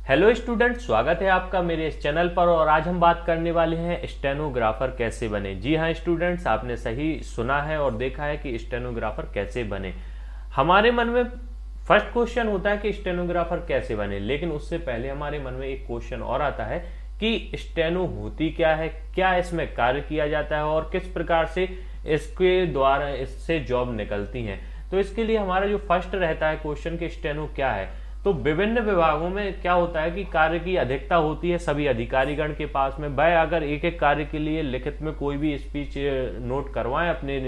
Hello student, स्वागत है आपका मेरे इस चैनल पर। और आज हम बात करने वाले हैं स्टेनोग्राफर कैसे बने। जी हाँ स्टूडेंट्स, आपने सही सुना है और देखा है कि स्टेनोग्राफर कैसे बने। हमारे मन में फर्स्ट क्वेश्चन होता है कि स्टेनोग्राफर कैसे बने, लेकिन उससे पहले हमारे मन में एक क्वेश्चन और आता है कि स्टेनो होती क्या है, क्या इसमें कार्य किया जाता है और किस प्रकार से इसके द्वारा इससे जॉब निकलती हैं। तो इसके लिए हमारा जो फर्स्ट रहता है क्वेश्चन कि स्टेनो क्या है, तो विभिन्न विभागों में क्या होता है कि कार्य की अधिकता होती है सभी अधिकारीगण के पास में। वह अगर एक एक कार्य के लिए लिखित में कोई भी स्पीच नोट करवाएं अपने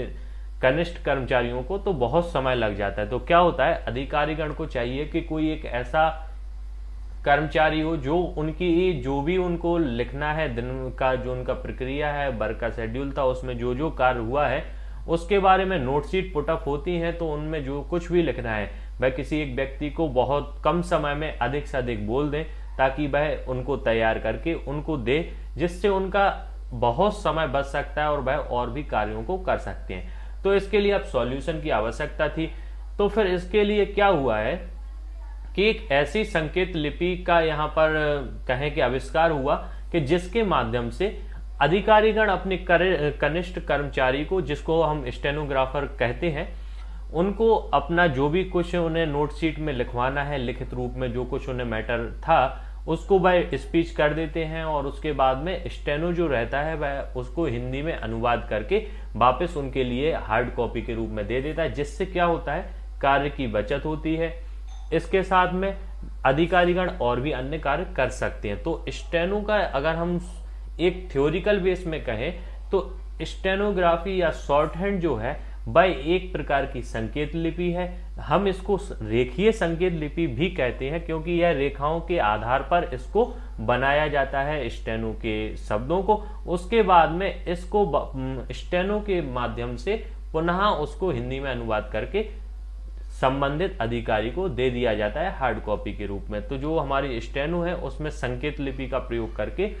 कनिष्ठ कर्मचारियों को, तो बहुत समय लग जाता है। तो क्या होता है, अधिकारीगण को चाहिए कि कोई एक ऐसा कर्मचारी हो जो उनकी जो भी उनको लिखना है, दिन का जो उनका प्रक्रिया है, वर्क का शेड्यूल था, उसमें जो जो कार्य हुआ है उसके बारे में नोटशीट पुटअप होती है। तो उनमें जो कुछ भी लिखना है वह किसी एक व्यक्ति को बहुत कम समय में अधिक से अधिक बोल दें, ताकि वह उनको तैयार करके उनको दे, जिससे उनका बहुत समय बच सकता है और वह और भी कार्यों को कर सकते हैं। तो इसके लिए अब सॉल्यूशन की आवश्यकता थी। तो फिर इसके लिए क्या हुआ है कि एक ऐसी संकेत लिपि का यहाँ पर कहें कि आविष्कार हुआ कि जिसके माध्यम से अधिकारीगण अपने कनिष्ठ कर्मचारी को, जिसको हम स्टेनोग्राफर कहते हैं, उनको अपना जो भी कुछ उन्हें नोटशीट में लिखवाना है, लिखित रूप में जो कुछ उन्हें मैटर था उसको वह स्पीच कर देते हैं और उसके बाद में स्टेनो जो रहता है वह उसको हिंदी में अनुवाद करके वापस उनके लिए हार्ड कॉपी के रूप में दे देता है, जिससे क्या होता है, कार्य की बचत होती है। इसके साथ में अधिकारीगण और भी अन्य कार्य कर सकते हैं। तो स्टेनो का अगर हम एक थ्योरिकल बेस में कहें तो स्टेनोग्राफी या शॉर्ट हैंड जो है वह एक प्रकार की संकेत लिपि है। हम इसको रेखीय संकेत लिपि भी कहते हैं, क्योंकि यह रेखाओं के आधार पर इसको बनाया जाता है स्टेनो के शब्दों को। उसके बाद में इसको स्टेनो के माध्यम से पुनः उसको हिंदी में अनुवाद करके संबंधित अधिकारी को दे दिया जाता है हार्ड कॉपी के रूप में। तो जो हमारी स्टेनो है उसमें संकेत लिपि का प्रयोग करके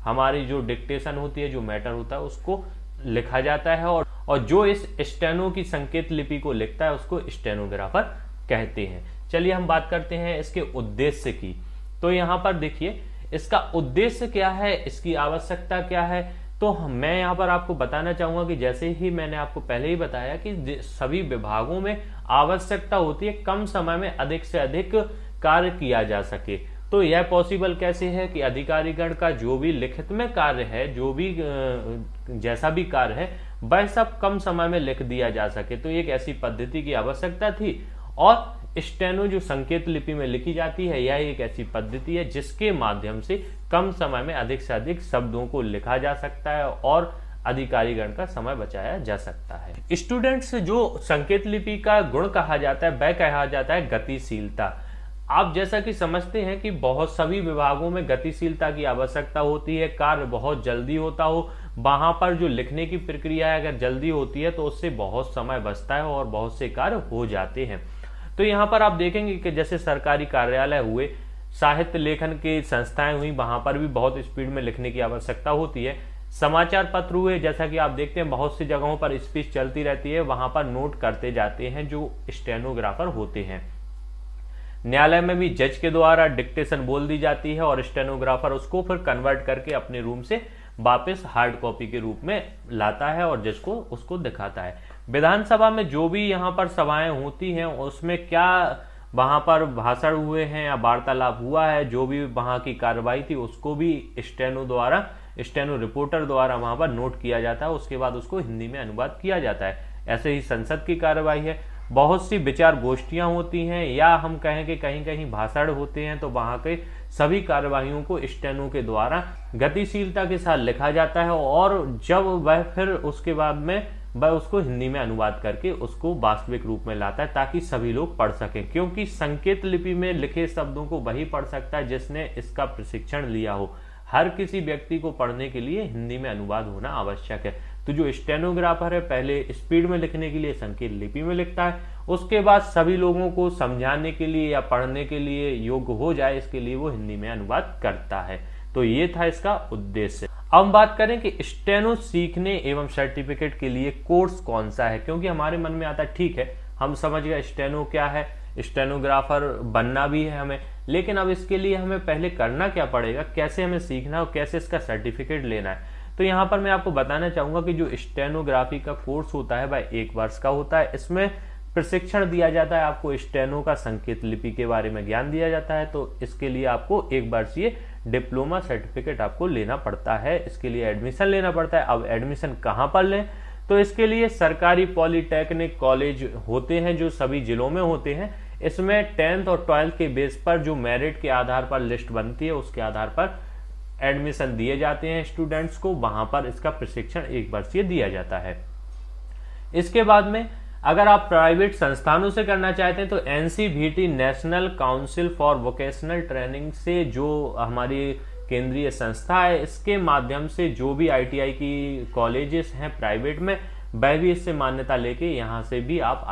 हमारी जो डिक्टेशन होती है, जो मैटर होता है, उसको लिखा जाता है और जो इस स्टेनो की संकेत लिपि को लिखता है उसको स्टेनोग्राफर कहते हैं। चलिए हम बात करते हैं इसके उद्देश्य की। तो यहाँ पर देखिए इसका उद्देश्य क्या है, इसकी आवश्यकता क्या है। तो मैं यहाँ पर आपको बताना चाहूंगा कि जैसे ही मैंने आपको पहले ही बताया कि सभी विभागों में आवश्यकता होती है कम समय में अधिक से अधिक कार्य किया जा सके। तो यह पॉसिबल कैसे है कि अधिकारीगण का जो भी लिखित में कार्य है, जो भी जैसा भी कार्य है, वह सब कम समय में लिख दिया जा सके। तो एक ऐसी पद्धति की आवश्यकता थी और स्टेनो जो संकेत लिपि में लिखी जाती है, यह एक ऐसी पद्धति है जिसके माध्यम से कम समय में अधिक से अधिक शब्दों को लिखा जा सकता है और अधिकारीगण का समय बचाया जा सकता है। स्टूडेंट्स, जो संकेत लिपि का गुण कहा जाता है वह कहा जाता है गतिशीलता। आप जैसा कि समझते हैं कि बहुत सभी विभागों में गतिशीलता की आवश्यकता होती है, कार्य बहुत जल्दी होता हो, वहां पर जो लिखने की प्रक्रिया है अगर जल्दी होती है तो उससे बहुत समय बचता है और बहुत से कार्य हो जाते हैं। तो यहाँ पर आप देखेंगे कि जैसे सरकारी कार्यालय हुए, साहित्य लेखन की संस्थाएं हुई, वहां पर भी बहुत स्पीड में लिखने की आवश्यकता होती है। समाचार पत्र हुए, जैसा कि आप देखते हैं बहुत सी जगहों पर स्पीच चलती रहती है, वहां पर नोट करते जाते हैं जो स्टेनोग्राफर होते हैं। न्यायालय में भी जज के द्वारा डिक्टेशन बोल दी जाती है और स्टेनोग्राफर उसको फिर कन्वर्ट करके अपने रूम से वापस हार्ड कॉपी के रूप में लाता है और जज को उसको दिखाता है। विधानसभा में जो भी यहाँ पर सभाएं होती हैं उसमें क्या वहां पर भाषण हुए हैं या वार्तालाप हुआ है, जो भी वहां की कार्रवाई थी उसको भी स्टेनो रिपोर्टर द्वारा वहां पर नोट किया जाता है। उसके बाद उसको हिंदी में अनुवाद किया जाता है। ऐसे ही संसद की कार्रवाई है, बहुत सी विचार गोष्ठियां होती हैं या हम कहें कि कहीं कहीं भाषण होते हैं, तो वहां के सभी कार्यवाहियों को स्टेनो के द्वारा गतिशीलता के साथ लिखा जाता है और जब वह फिर उसके बाद में वह उसको हिंदी में अनुवाद करके उसको वास्तविक रूप में लाता है ताकि सभी लोग पढ़ सकें, क्योंकि संकेत लिपि में लिखे शब्दों को वही पढ़ सकता है जिसने इसका प्रशिक्षण लिया हो। हर किसी व्यक्ति को पढ़ने के लिए हिंदी में अनुवाद होना आवश्यक है। तो जो स्टेनोग्राफर है पहले स्पीड में लिखने के लिए संकेत लिपि में लिखता है, उसके बाद सभी लोगों को समझाने के लिए या पढ़ने के लिए योग्य हो जाए इसके लिए वो हिंदी में अनुवाद करता है। तो ये था इसका उद्देश्य। अब हम बात करें कि स्टेनो सीखने एवं सर्टिफिकेट के लिए कोर्स कौन सा है, क्योंकि हमारे मन में आता है ठीक है हम समझ गए स्टेनो क्या है, स्टेनोग्राफर बनना भी है हमें, लेकिन अब इसके लिए हमें पहले करना क्या पड़ेगा, कैसे हमें सीखना है और कैसे इसका सर्टिफिकेट लेना है। तो यहाँ पर मैं आपको बताना चाहूंगा कि जो स्टेनोग्राफी का कोर्स होता है वह 1 वर्ष का होता है। इसमें प्रशिक्षण दिया जाता है, आपको स्टेनो का संकेत लिपि के बारे में ज्ञान दिया जाता है। तो इसके लिए आपको 1 वर्षीय डिप्लोमा सर्टिफिकेट आपको लेना पड़ता है, इसके लिए एडमिशन लेना पड़ता है। अब एडमिशन कहाँ पर लें, तो इसके लिए सरकारी पॉलिटेक्निक कॉलेज होते हैं जो सभी जिलों में होते हैं। इसमें 10th और 12th के बेस पर जो मेरिट के आधार पर लिस्ट बनती है उसके आधार पर एडमिशन दिए जाते हैं स्टूडेंट्स को, वहां पर इसका प्रशिक्षण 1 वर्षीय दिया जाता है। इसके बाद में अगर आप प्राइवेट संस्थानों से करना चाहते हैं तो NCVT national council for vocational training से, जो हमारी केंद्रीय संस्था है, इसके माध्यम से जो भी ITI की कॉलेजेस हैं प्राइवेट में, वह भी इससे मान्यता लेके यहाँ से भी आप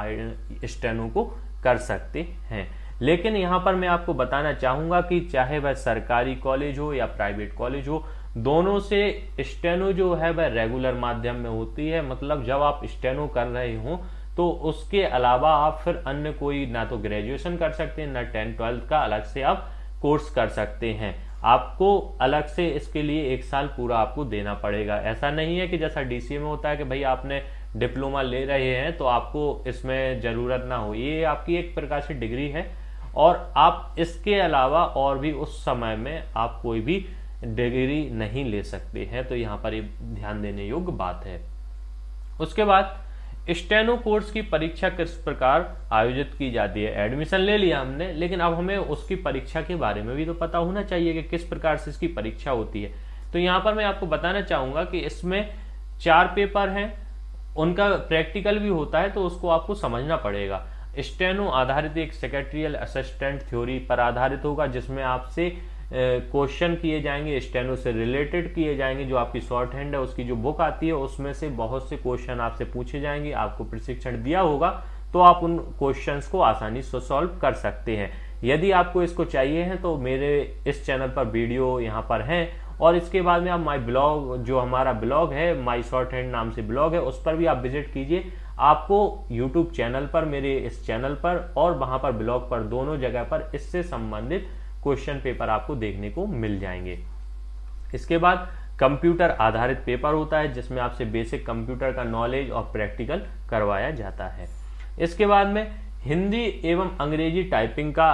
स्टेनो को कर सकते हैं। लेकिन यहाँ पर मैं आपको बताना चाहूंगा कि चाहे वह सरकारी कॉलेज हो या प्राइवेट कॉलेज हो, दोनों से स्टेनो जो है वह रेगुलर माध्यम में होती है। मतलब जब आप स्टेनो कर रहे हो तो उसके अलावा आप फिर अन्य कोई ना तो ग्रेजुएशन कर सकते हैं, ना 10th 12th का अलग से आप कोर्स कर सकते हैं। आपको अलग से इसके लिए 1 साल पूरा आपको देना पड़ेगा। ऐसा नहीं है कि जैसा DCA में होता है कि भाई आपने डिप्लोमा ले रहे हैं तो आपको इसमें जरूरत ना हो। ये आपकी एक प्रकार से डिग्री है और आप इसके अलावा और भी उस समय में आप कोई भी डिग्री नहीं ले सकते हैं। तो यहाँ पर ये ध्यान देने योग्य बात है। उसके बाद स्टेनो कोर्स की परीक्षा किस प्रकार आयोजित की जाती है। एडमिशन ले लिया हमने, लेकिन अब हमें उसकी परीक्षा के बारे में भी तो पता होना चाहिए कि किस प्रकार से इसकी परीक्षा होती है। तो यहाँ पर मैं आपको बताना चाहूंगा कि इसमें 4 पेपर हैं, उनका प्रैक्टिकल भी होता है, तो उसको आपको समझना पड़ेगा। स्टेनो आधारित एक सेक्रेटरियल असिस्टेंट थ्योरी पर आधारित होगा, जिसमें आपसे क्वेश्चन किए जाएंगे, स्टेनो से रिलेटेड किए जाएंगे। जो आपकी शॉर्ट हैंड है उसकी जो बुक आती है उसमें से बहुत से क्वेश्चन आपसे पूछे जाएंगे। आपको प्रशिक्षण दिया होगा तो आप उन क्वेश्चंस को आसानी से सॉल्व कर सकते हैं। यदि आपको इसको चाहिए है तो मेरे इस चैनल पर वीडियो यहाँ पर हैं, और इसके बाद में आप माई ब्लॉग, जो हमारा ब्लॉग है माई शॉर्ट हैंड नाम से ब्लॉग है, उस पर भी आप विजिट कीजिए। आपको यूट्यूब चैनल पर, मेरे इस चैनल पर और वहां पर ब्लॉग पर, दोनों जगह पर इससे संबंधित क्वेश्चन पेपर आपको देखने को मिल जाएंगे। इसके बाद कंप्यूटर आधारित पेपर होता है जिसमें आपसे बेसिक कंप्यूटर का नॉलेज और प्रैक्टिकल करवाया जाता है। इसके बाद में हिंदी एवं अंग्रेजी टाइपिंग का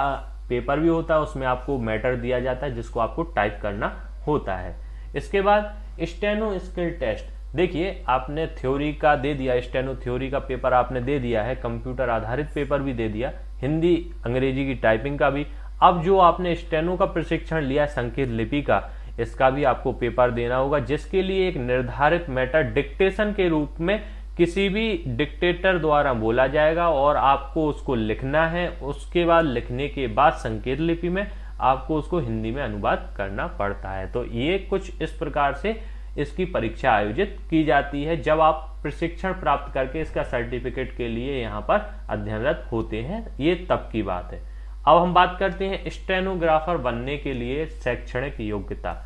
पेपर भी होता है, उसमें आपको मैटर दिया जाता है जिसको आपको टाइप करना होता है। इसके बाद स्टेनो स्किल टेस्ट, देखिए आपने थ्योरी का दे दिया, स्टेनो थ्योरी का पेपर आपने दे दिया है, कंप्यूटर आधारित पेपर भी दे दिया, हिंदी अंग्रेजी की टाइपिंग का भी। अब जो आपने स्टेनो का प्रशिक्षण लिया संकेत लिपि का, इसका भी आपको पेपर देना होगा, जिसके लिए एक निर्धारित मैटर डिक्टेशन के रूप में किसी भी डिक्टेटर द्वारा बोला जाएगा और आपको उसको लिखना है। उसके बाद लिखने के बाद संकेत लिपि में आपको उसको हिंदी में अनुवाद करना पड़ता है। तो ये कुछ इस प्रकार से इसकी परीक्षा आयोजित की जाती है जब आप प्रशिक्षण प्राप्त करके इसका सर्टिफिकेट के लिए यहाँ पर अध्ययनरत होते हैं। ये तब की बात है। अब हम बात करते हैं स्टेनोग्राफर बनने के लिए शैक्षणिक योग्यता।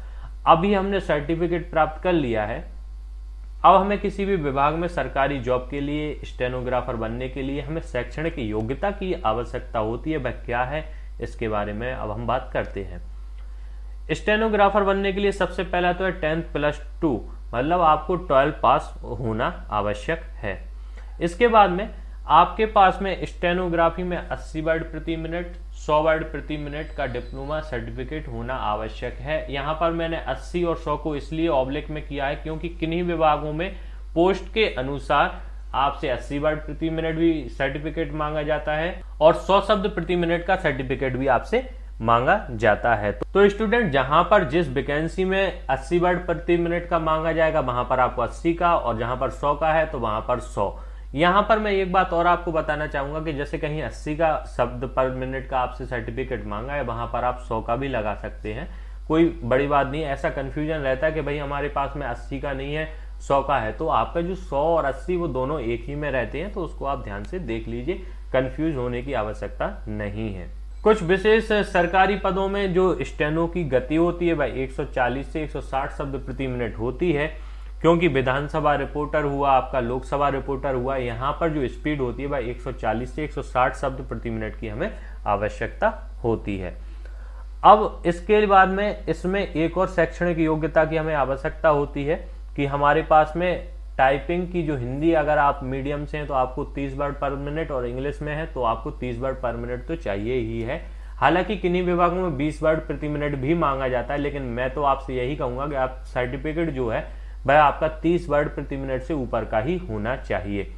अभी हमने सर्टिफिकेट प्राप्त कर लिया है, अब हमें किसी भी विभाग में सरकारी जॉब के लिए स्टेनोग्राफर बनने के लिए हमें शैक्षणिक योग्यता की आवश्यकता होती है। वह क्या है, इसके बारे में अब हम बात करते हैं। स्टेनोग्राफर बनने के लिए सबसे पहला तो है 10+2, मतलब आपको 12 पास होना आवश्यक है। इसके बाद में आपके पास में स्टेनोग्राफी में 80 वर्ड प्रति मिनट, 100 वर्ड प्रति मिनट का डिप्लोमा सर्टिफिकेट होना आवश्यक है। यहाँ पर मैंने 80 और 100 को इसलिए ऑब्लिक में किया है क्योंकि किन्हीं विभागों में पोस्ट के अनुसार आपसे 80 वर्ड प्रति मिनट भी सर्टिफिकेट मांगा जाता है और 100 शब्द प्रति मिनट का सर्टिफिकेट भी आपसे मांगा जाता है। तो स्टूडेंट, जहां पर जिस वैकेंसी में 80 वर्ड प्रति मिनट का मांगा जाएगा वहां पर आपको 80 का, और जहां पर 100 का है तो वहां पर 100। यहां पर मैं एक बात और आपको बताना चाहूंगा कि जैसे कहीं 80 का शब्द पर मिनट का आपसे सर्टिफिकेट मांगा है, वहां पर आप 100 का भी लगा सकते हैं, कोई बड़ी बात नहीं। ऐसा कंफ्यूजन रहता है कि भाई हमारे पास में 80 का नहीं है 100 का है, तो आपका जो 100 और 80 वो दोनों एक ही में रहते हैं, तो उसको आप ध्यान से देख लीजिए, कंफ्यूज होने की आवश्यकता नहीं है। कुछ विशेष सरकारी पदों में जो स्टेनो की गति होती है वह 140 से 160 शब्द प्रति मिनट होती है, क्योंकि विधानसभा रिपोर्टर हुआ, आपका लोकसभा रिपोर्टर हुआ, यहाँ पर जो स्पीड होती है वह 140 से 160 शब्द प्रति मिनट की हमें आवश्यकता होती है। अब इसके बाद में इसमें एक और शैक्षणिक योग्यता की हमें आवश्यकता होती है कि हमारे पास में टाइपिंग की जो हिंदी अगर आप मीडियम से हैं तो आपको 30 वर्ड पर मिनट, और इंग्लिश में है तो आपको 30 वर्ड पर मिनट तो चाहिए ही है। हालांकि किन्हीं विभागों में 20 वर्ड प्रति मिनट भी मांगा जाता है, लेकिन मैं तो आपसे यही कहूंगा कि आप सर्टिफिकेट जो है वह आपका 30 वर्ड प्रति मिनट से ऊपर का ही होना चाहिए।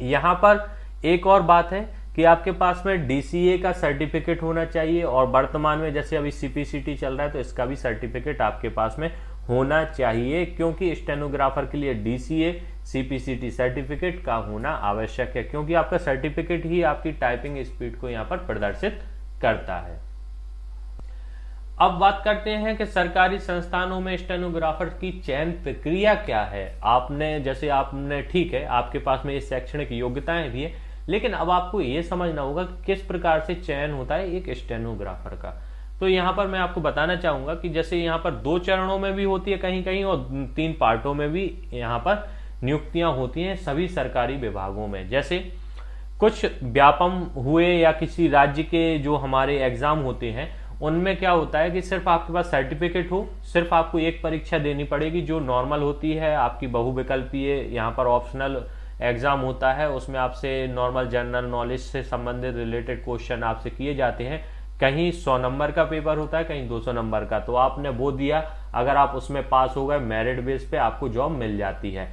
यहां पर एक और बात है कि आपके पास में डीसीए का सर्टिफिकेट होना चाहिए, और वर्तमान में जैसे अभी सीपीसीटी चल रहा है तो इसका भी सर्टिफिकेट आपके पास में होना चाहिए, क्योंकि स्टेनोग्राफर के लिए डीसीए सीपीसीटी सर्टिफिकेट का होना आवश्यक है, क्योंकि आपका सर्टिफिकेट ही आपकी टाइपिंग स्पीड को यहां पर प्रदर्शित करता है। अब बात करते हैं कि सरकारी संस्थानों में स्टेनोग्राफर की चयन प्रक्रिया क्या है। आपने ठीक है, आपके पास में ये शैक्षणिक योग्यताएं भी है, लेकिन अब आपको ये समझना होगा कि किस प्रकार से चयन होता है एक स्टेनोग्राफर का। तो यहां पर मैं आपको बताना चाहूंगा कि जैसे यहां पर 2 चरणों में भी होती है कहीं कहीं, और 3 पार्टों में भी यहां पर नियुक्तियां होती हैं सभी सरकारी विभागों में। जैसे कुछ व्यापम हुए या किसी राज्य के जो हमारे एग्जाम होते हैं उनमें क्या होता है कि सिर्फ आपके पास सर्टिफिकेट हो, सिर्फ आपको एक परीक्षा देनी पड़ेगी जो नॉर्मल होती है आपकी बहुविकल्पीय, यहाँ पर ऑप्शनल एग्जाम होता है, उसमें आपसे नॉर्मल जनरल नॉलेज से संबंधित रिलेटेड क्वेश्चन आपसे किए जाते हैं। कहीं 100 नंबर का पेपर होता है, कहीं 200 नंबर का, तो आपने वो दिया, अगर आप उसमें पास हो गए मेरिट बेस पे आपको जॉब मिल जाती है।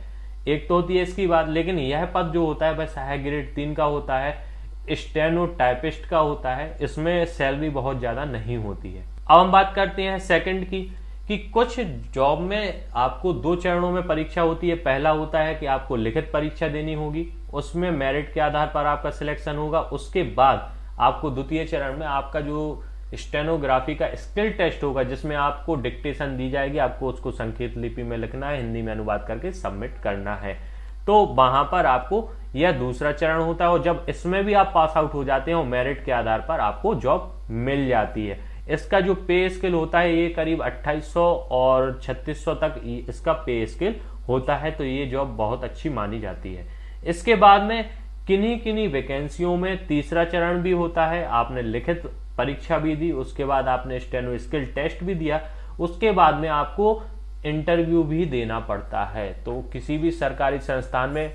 एक तो होती है इसकी बात, लेकिन यह पद जो होता है वह सहायक ग्रेड 3 का होता है, स्टेनो टाइपिस्ट का होता है, इसमें सैलरी बहुत ज्यादा नहीं होती है। अब हम बात करते हैं सेकंड की, कि कुछ जॉब में आपको 2 चरणों में परीक्षा होती है। पहला होता है कि आपको लिखित परीक्षा देनी होगी, उसमें मेरिट के आधार पर आपका सिलेक्शन होगा। उसके बाद आपको द्वितीय चरण में आपका जो स्टेनोग्राफी का स्किल टेस्ट होगा, जिसमें आपको डिक्टेशन दी जाएगी, आपको उसको संकेत लिपि में लिखना है, हिंदी में अनुवाद करके सबमिट करना है। तो वहां पर आपको यह दूसरा चरण होता है, और जब इसमें भी आप पास आउट हो जाते हैं और मेरिट के आधार पर आपको जॉब मिल जाती है। इसका जो पे स्केल होता है ये करीब 2800 और 3600 तक इसका पे स्केल होता है, तो ये जॉब बहुत अच्छी मानी जाती है। इसके बाद में किन्हीं किन्हीं वैकेंसियों में तीसरा चरण भी होता है। आपने लिखित परीक्षा भी दी, उसके बाद आपने स्टेनो स्किल टेस्ट भी दिया, उसके बाद में आपको इंटरव्यू भी देना पड़ता है। तो किसी भी सरकारी संस्थान में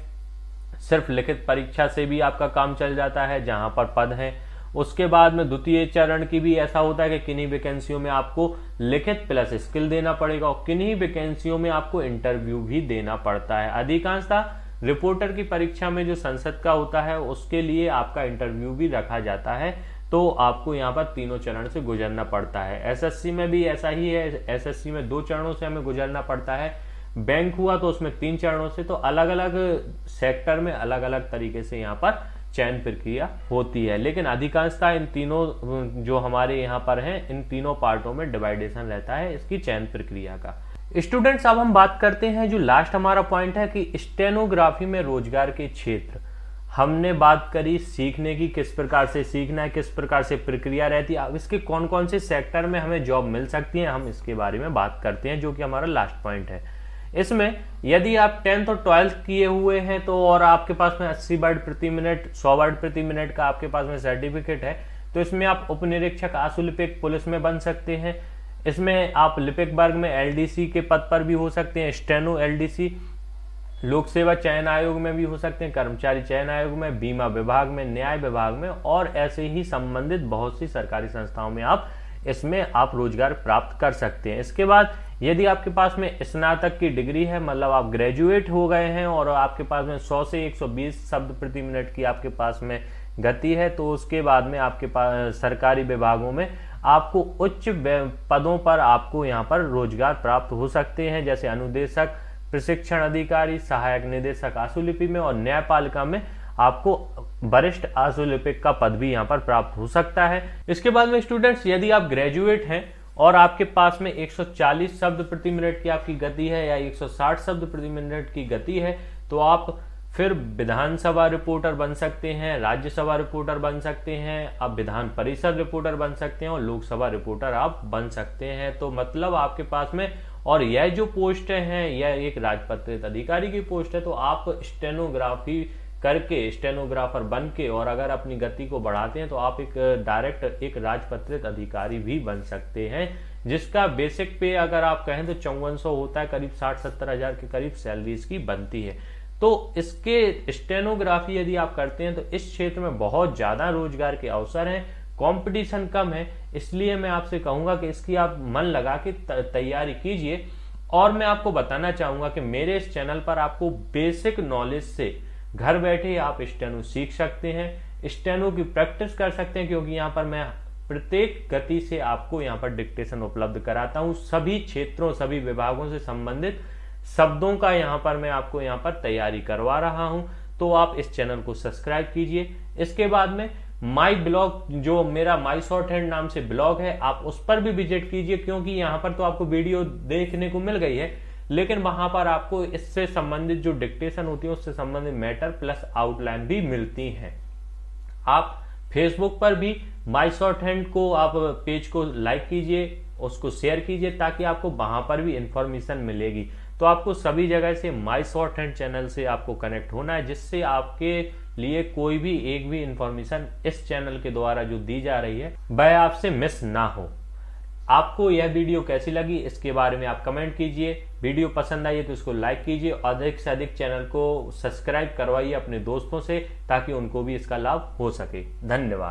सिर्फ लिखित परीक्षा से भी आपका काम चल जाता है जहां पर पद है। उसके बाद में द्वितीय चरण की भी ऐसा होता है कि किन्हीं वैकेंसियों में आपको लिखित प्लस स्किल देना पड़ेगा, और किन्हीं वैकेंसियों में आपको इंटरव्यू भी देना पड़ता है। अधिकांशतः रिपोर्टर की परीक्षा में जो संसद का होता है उसके लिए आपका इंटरव्यू भी रखा जाता है, तो आपको यहाँ पर तीनों चरण से गुजरना पड़ता है। एसएससी में भी ऐसा ही है, एसएससी में 2 चरणों से हमें गुजरना पड़ता है। बैंक हुआ तो उसमें 3 चरणों से। तो अलग अलग सेक्टर में अलग अलग तरीके से यहाँ पर चयन प्रक्रिया होती है, लेकिन अधिकांशतः इन तीनों जो हमारे यहाँ पर हैं, इन तीनों पार्टों में डिवाइडेशन रहता है इसकी चयन प्रक्रिया का। स्टूडेंट्स, अब हम बात करते हैं जो लास्ट हमारा पॉइंट है कि स्टेनोग्राफी में रोजगार के क्षेत्र। हमने बात करी सीखने की, किस प्रकार से सीखना है, किस प्रकार से प्रक्रिया रहती है, अब इसके कौन कौन से सेक्टर में हमें जॉब मिल सकती है, हम इसके बारे में बात करते हैं, जो कि हमारा लास्ट पॉइंट है। इसमें यदि आप 10th और 12th किए हुए हैं तो, और आपके पास में 80 वर्ड प्रति मिनट, 100 वर्ड प्रति मिनट का आपके पास में सर्टिफिकेट है, तो इसमें आप उपनिरीक्षक आशुलिपिक पुलिस में बन सकते हैं। इसमें आप लिपिक वर्ग में एलडीसी के पद पर भी हो सकते हैं, स्टेनो एलडीसी, लोक सेवा चयन आयोग में भी हो सकते हैं, कर्मचारी चयन आयोग में, बीमा विभाग में, न्याय विभाग में, और ऐसे ही संबंधित बहुत सी सरकारी संस्थाओं में इसमें आप रोजगार प्राप्त कर सकते हैं। इसके बाद यदि आपके पास में स्नातक की डिग्री है, मतलब आप ग्रेजुएट हो गए हैं और आपके पास में 100 से 120 शब्द प्रति मिनट की आपके पास में गति है, तो उसके बाद में आपके पास सरकारी विभागों में आपको उच्च पदों पर आपको यहाँ पर रोजगार प्राप्त हो सकते हैं, जैसे अनुदेशक, प्रशिक्षण अधिकारी, सहायक निदेशक आशुलिपि में, और न्यायपालिका में आपको वरिष्ठ आशुलिपिक का पद भी यहाँ पर प्राप्त हो सकता है। इसके बाद में स्टूडेंट्स, यदि आप ग्रेजुएट हैं और आपके पास में 140 शब्द प्रति मिनट की आपकी गति है या 160 शब्द प्रति मिनट की गति है, तो आप फिर विधानसभा रिपोर्टर बन सकते हैं, राज्यसभा रिपोर्टर बन सकते हैं, आप विधान परिषद रिपोर्टर बन सकते हैं, और लोकसभा रिपोर्टर आप बन सकते हैं। तो मतलब आपके पास में, और यह जो पोस्ट है यह एक राजपत्रित अधिकारी की पोस्ट है, तो आप स्टेनोग्राफी करके स्टेनोग्राफर बन के और अगर अपनी गति को बढ़ाते हैं तो आप एक डायरेक्ट एक राजपत्रित अधिकारी भी बन सकते हैं, जिसका बेसिक पे अगर आप कहें तो 5400 होता है, करीब 60-70 हजार के करीब सैलरी इसकी बनती है। तो इसके स्टेनोग्राफी यदि आप करते हैं तो इस क्षेत्र में बहुत ज्यादा रोजगार के अवसर हैं, कंपटीशन कम है, इसलिए मैं आपसे कहूंगा कि इसकी आप मन लगा के तैयारी कीजिए। और मैं आपको बताना चाहूंगा कि मेरे इस चैनल पर आपको बेसिक नॉलेज से घर बैठे आप स्टेनो सीख सकते हैं, स्टेनो की प्रैक्टिस कर सकते हैं, क्योंकि यहाँ पर मैं प्रत्येक गति से आपको यहाँ पर डिक्टेशन उपलब्ध कराता हूँ। सभी क्षेत्रों सभी विभागों से संबंधित शब्दों का यहाँ पर मैं आपको यहाँ पर तैयारी करवा रहा हूँ। तो आप इस चैनल को सब्सक्राइब कीजिए। इसके बाद में माई ब्लॉग, जो मेरा माई शॉर्ट हैंड नाम से ब्लॉग है, आप उस पर भी विजिट कीजिए, क्योंकि यहाँ पर तो आपको वीडियो देखने को मिल गई है, लेकिन वहां पर आपको इससे संबंधित जो डिक्टेशन होती है उससे संबंधित मैटर प्लस आउटलाइन भी मिलती हैं। आप फेसबुक पर भी माई शॉर्ट हैंड को आप पेज को लाइक कीजिए, उसको शेयर कीजिए, ताकि आपको वहां पर भी इंफॉर्मेशन मिलेगी। तो आपको सभी जगह से माई शॉर्ट हैंड चैनल से आपको कनेक्ट होना है, जिससे आपके लिए कोई भी एक भी इंफॉर्मेशन इस चैनल के द्वारा जो दी जा रही है वह आपसे मिस ना हो। आपको यह वीडियो कैसी लगी इसके बारे में आप कमेंट कीजिए। वीडियो पसंद आई तो इसको लाइक कीजिए, अधिक से अधिक चैनल को सब्सक्राइब करवाइए अपने दोस्तों से, ताकि उनको भी इसका लाभ हो सके। धन्यवाद।